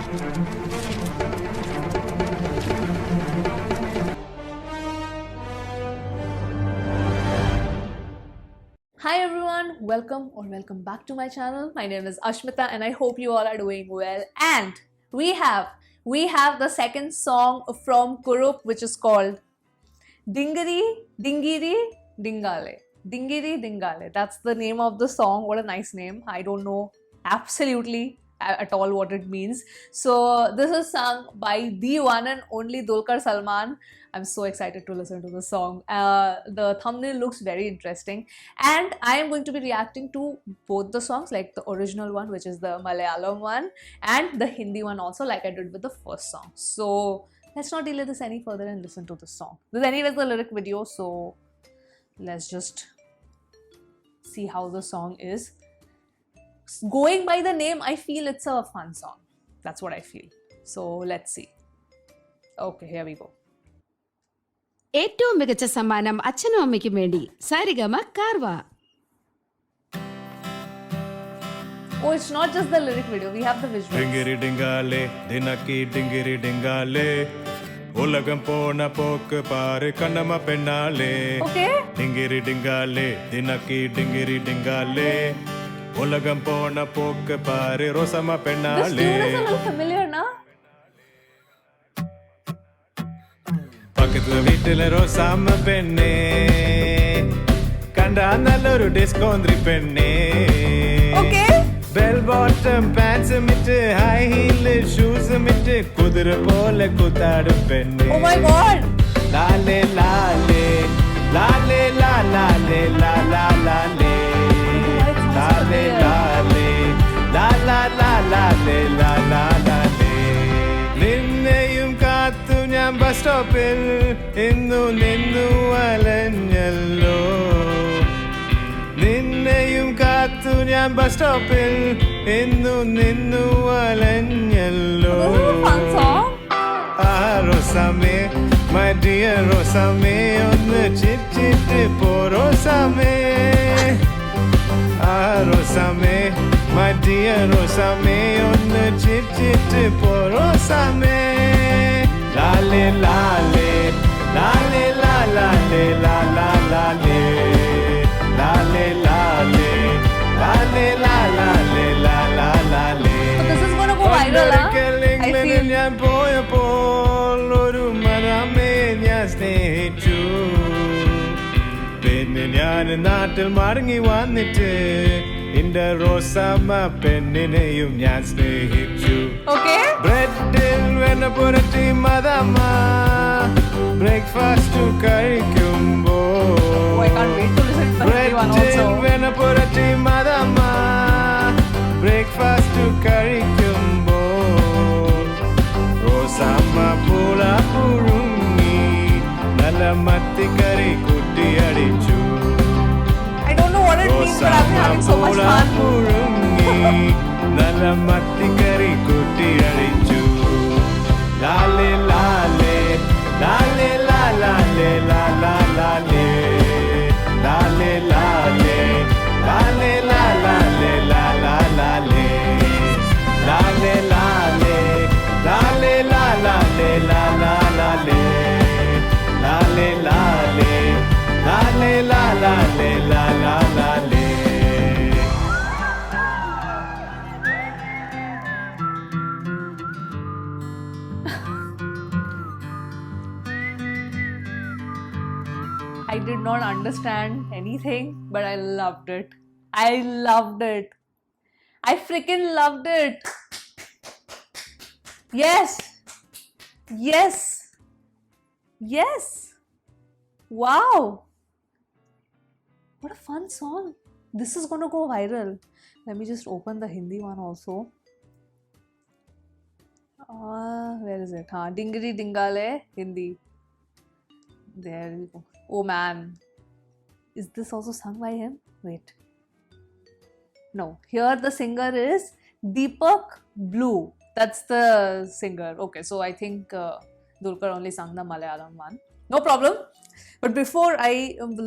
Hi everyone, welcome back to my channel. My name is Ashmita and I hope you all are doing well. And we have the second song from Kurup, which is called Dingiri Dingiri Dingale. Dingiri Dingale. That's the name of the song. What a nice name. I don't know absolutely at all what it means. So this is sung by the one and only Dulquer Salmaan. I'm so excited to listen to the song. The thumbnail looks very interesting, and I am going to be reacting to both the songs, like the original one, which is the Malayalam one, and the Hindi one also, like I did with the first song. So let's not delay this any further and listen to the song. This is anyways the lyric video, so let's just see how the song is. Going by the name, I feel it's a fun song. That's what I feel. So let's see. Okay, here we go. ഏറ്റവും മികച്ച സമ്മാനം അച്ഛനും അമ്മയ്ക്കും വേണ്ടി Saregama കാർവ. Oh, it's not just the lyric video, we have the visuals. Dingiri dingale, dinaki dingiri dingale, ulagam pona pok paare kannama pennale. Okay. Dingiri dingale, dinaki dingiri dingale, ulagam pona pok paare rosama pennale. This tune is a little familiar, na? പക്കത്ത് വീട്ടിലെ റോസാമ്മ പെണ്ണേ കണ്ടാ നല്ലൊരു ഡിസ്കോന്ത്രി പെണ്ണേ bell bottom പാൻസും ഇട്ട് high heal ഷൂസും ഇട്ട് കുതിര പോലെ കുത്താടും പെണ്ണേ Oh my god! ലാലേ ലാലേ ലാലേ ലാലേ ലാലാ ലാലേ ലാലേ ലാലേ ലാലാ ലാലേ ലാലാ ലാലേ നിന്നെയും കാത്തു ഞാൻ ബസ് സ്റ്റോപ്പിൽ ഇന്നു നിന്നു അലഞ്ഞല്ലോ നിന്നെയും കാത്തു ഞാൻ ബസ് സ്റ്റോപ്പിൽ ഇന്നു നിന്നു അലഞ്ഞല്ലോ ആ റോസാമേ മൈ ഡിയർ റോസാമേ ഒന്ന് ചിരിച്ചിട്ട് പോ റോസാമേ ആ റോസാമേ മൈ ഡിയർ റോസാമേ ഒന്ന് ചിരിച്ചിട്ട് പോ റോസാമേ ലാലേ ലാലേ ലാലേ ലാലേ ലാലാ ലാലേ ലാലേ ലാലേ ലാലേ ലാലേ ലാലാ ലാലേ. This is gonna go viral, I feel. ഞാൻ പോയപ്പോൾ ഒരു മരമേ ഞാൻ സ്നേഹിച്ചു പിന്നെ ഞാൻ നാട്ടിൽ മടങ്ങി വന്നിട്ട് എന്റെ റോസാമ്മ പെണ്ണിനെയും ഞാൻ സ്നേഹിച്ചു. ബ്രെഡിൽ വെണ്ണ പുരട്ടി മദമ്മ ബ്രേക്ക്ഫാസ്റ്റ് കഴിക്കുമ്പോ ബ്രെഡിൽ വെണ്ണ പുരട്ടി മദമ്മ ബ്രേക്ക്ഫാസ്റ്റ് കഴിക്കുമ്പോ റോസാമ്മ പൂള പുഴുങ്ങി നല്ല മത്തിക്കറി കുട്ടി അടിച്ചു. I don't know what it means, but I'm having so much fun. നല്ല മത്തിക്കറി കുട്ടി അടിച്ചു. ലാലേ ലാലേ ലാലേ ലാലേ ലാലാ ലാലേ ലാലേ ലാലേ ലാലേ ലാലേ ലാലാ ലാലേ ലാലേ ലാലേ ലാലേ ലാലേ ലാലാ ലാലേ ലാലേ ലാലേ ലാലേ ലാലേ ലാലാ ലാലേ. I did not understand anything, but I loved it. I loved it. I freaking loved it. Yes. Yes. Yes. Wow. What a fun song. This is going to go viral. Let me just open the Hindi one also. Where is it? Dingiri Dingale, Hindi. There we go. Oh man. Is this also sung by him? Wait. No. Here the singer is Deepak Blue. That's the singer. Okay, so I think Dulquer only sang the Malayalam one. No problem. But before I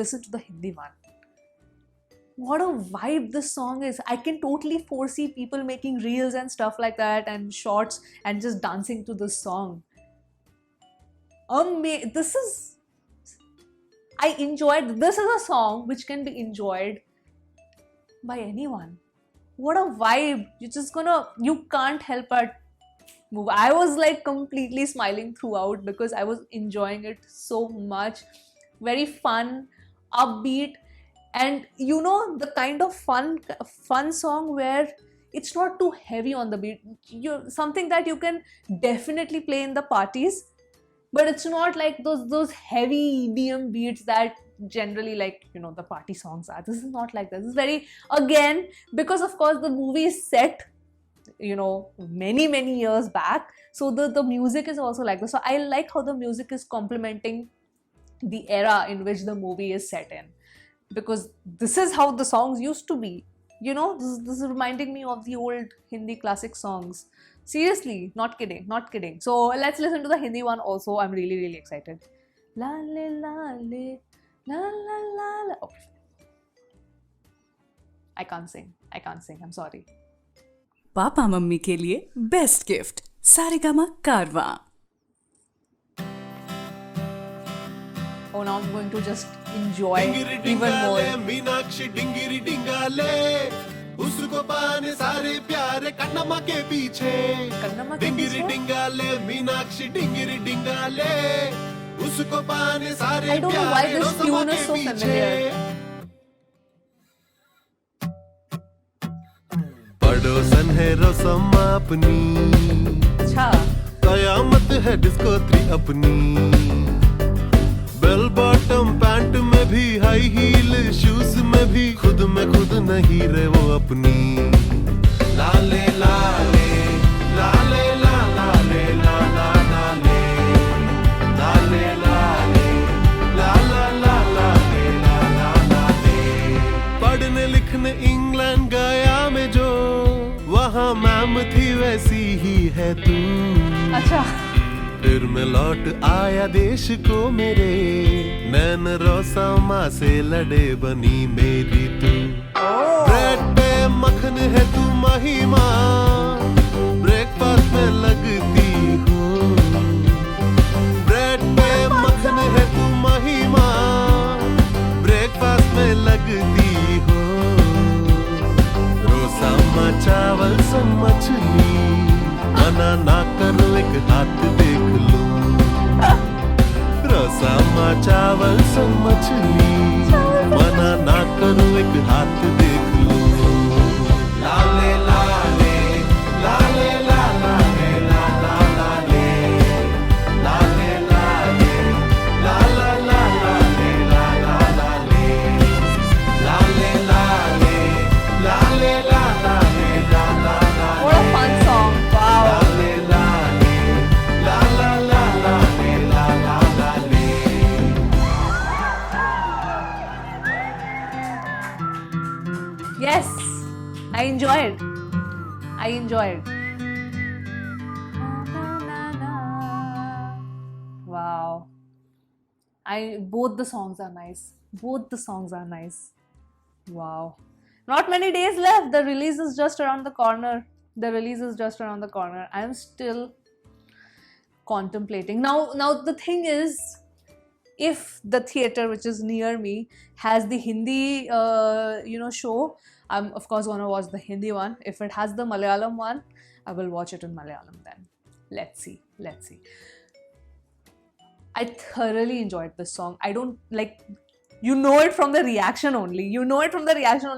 listen to the Hindi one, what a vibe this song is. I can totally foresee people making reels and stuff like that and shorts and just dancing to this song. This is, I enjoyed, this is a song which can be enjoyed by anyone. What a vibe. You can't help but move. I was like completely smiling throughout because I was enjoying it so much. Very fun, upbeat, and you know, the kind of fun song where it's not too heavy on the beat. Something that you can definitely play in the parties, but it's not like those heavy EDM beats that generally, like, you know, the party songs are. This is not like that. This is very, again, because of course the movie is set, you know, many years back, so the music is also like this. So I like how the music is complementing the era in which the movie is set in, because this is how the songs used to be, you know. This is reminding me of the old Hindi classic songs. Seriously, not kidding. So let's listen to the Hindi one also. I'm really excited. La le la le la la la la. Okay. I can't sing, I'm sorry. Papa mummy के लिए best gift Saregama कारवा. Oh, now I'm going to just enjoy even more. Meenakshi डिंगिरी डिंगाले, उसको पाने सारे प्यारे कन्नम्मा के पीछे. कन्नम्मा के डिंगिरी पीछे? डिंगाले, मीनाक्षी डिंगिरी डिंगाले, उसको पाने सारे I don't know why प्यारे this रोसम्मा tune is के so पीछे. familiar. पड़ोसन है रोसम्मा अपनी, अच्छा. कयामत है डिस्को 3 अपनी. बेल बॉटम पैंट में भी, हाई हील शूज में भी, खुद में खुद नहीं रे वो अपनी. लाले लाले लाले ला लाले ला ला लाले लाले लाले ला ला ला लाले ला ला लाले. पढ़ने लिखने इंग्लैंड गया मैं जो, वहाँ मैम थी वैसी ही है तू. अच्छा. फिर मैं लौट आया देश को मेरे, नैन रोसम्मा से लड़े बनी मेरी तू. ब्रेड पे मक्खन है तू महिमा, ब्रेकफास्ट में लगती हो. ब्रेड पे मक्खन है तू महिमा, ब्रेकफास्ट में लगती हो. रोसम्मा चावल से मछली, मना ना करो एक हाथ देख लूं. रोसम्मा चावल से मछली, मना ना करो एक हाथ देख लूं. लाले लाले लाले ला लाले ला ला लाले लाले लाले ला ला ला लाले ला ला लाले लाले लाले लाले ला लाले ला ला लाले. What a fun song. Wow. लाले लाले ला ला ला लाले ला ला लाले. Yes, I enjoyed. Wow. Both the songs are nice. Wow. Not many days left. The release is just around the corner. I am still contemplating. Now the thing is, if the theater which is near me has the Hindi show, I'm of course gonna watch the Hindi one. If it has the Malayalam one, I will watch it in Malayalam then. Let's see. I thoroughly enjoyed this song. I don't like, you know it from the reaction only.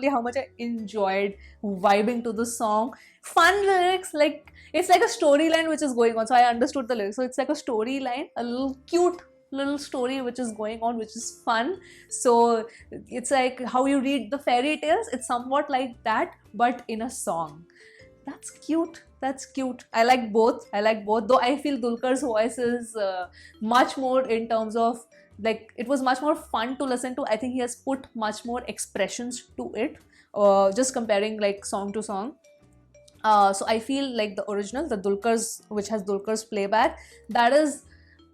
How much I enjoyed vibing to the song. Fun lyrics, like it's like a storyline which is going on. So I understood the lyrics. So it's like a storyline, a little cute little story which is going on, which is fun. So it's like how you read the fairy tales. It's somewhat like that, but in a song. That's cute. I like both. Though I feel Dulquer's voice is much more in terms of, like, it was much more fun to listen to. I think he has put much more expressions to it, just comparing like song to song. So I feel like the original, the Dulquer's, which has Dulquer's playback, that is,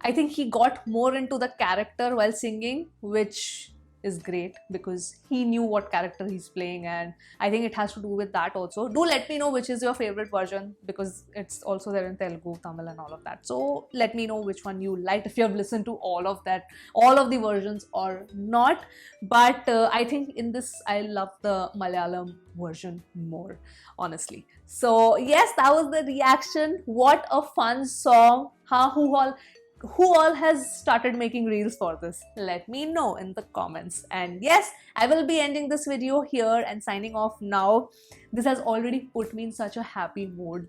I think he got more into the character while singing, which is great because he knew what character he's playing, and I think it has to do with that also. Do let me know which is your favorite version, because it's also there in Telugu, Tamil and all of that. So let me know which one you liked, if you have listened to all of that, all of the versions or not. But I think in this I love the Malayalam version more, honestly. So yes, that was the reaction. What a fun song. Who all has started making reels for this? Let me know in the comments. And yes, I will be ending this video here and signing off now. This has already put me in such a happy mood.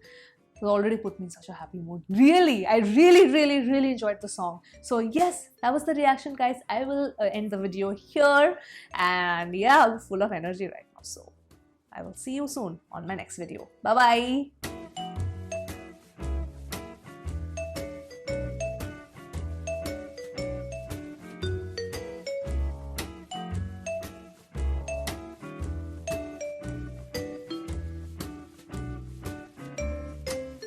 Really, I really enjoyed the song. So yes, that was the reaction, guys. I will end the video here. And yeah, I'm full of energy right now. So I will see you soon on my next video. Bye bye.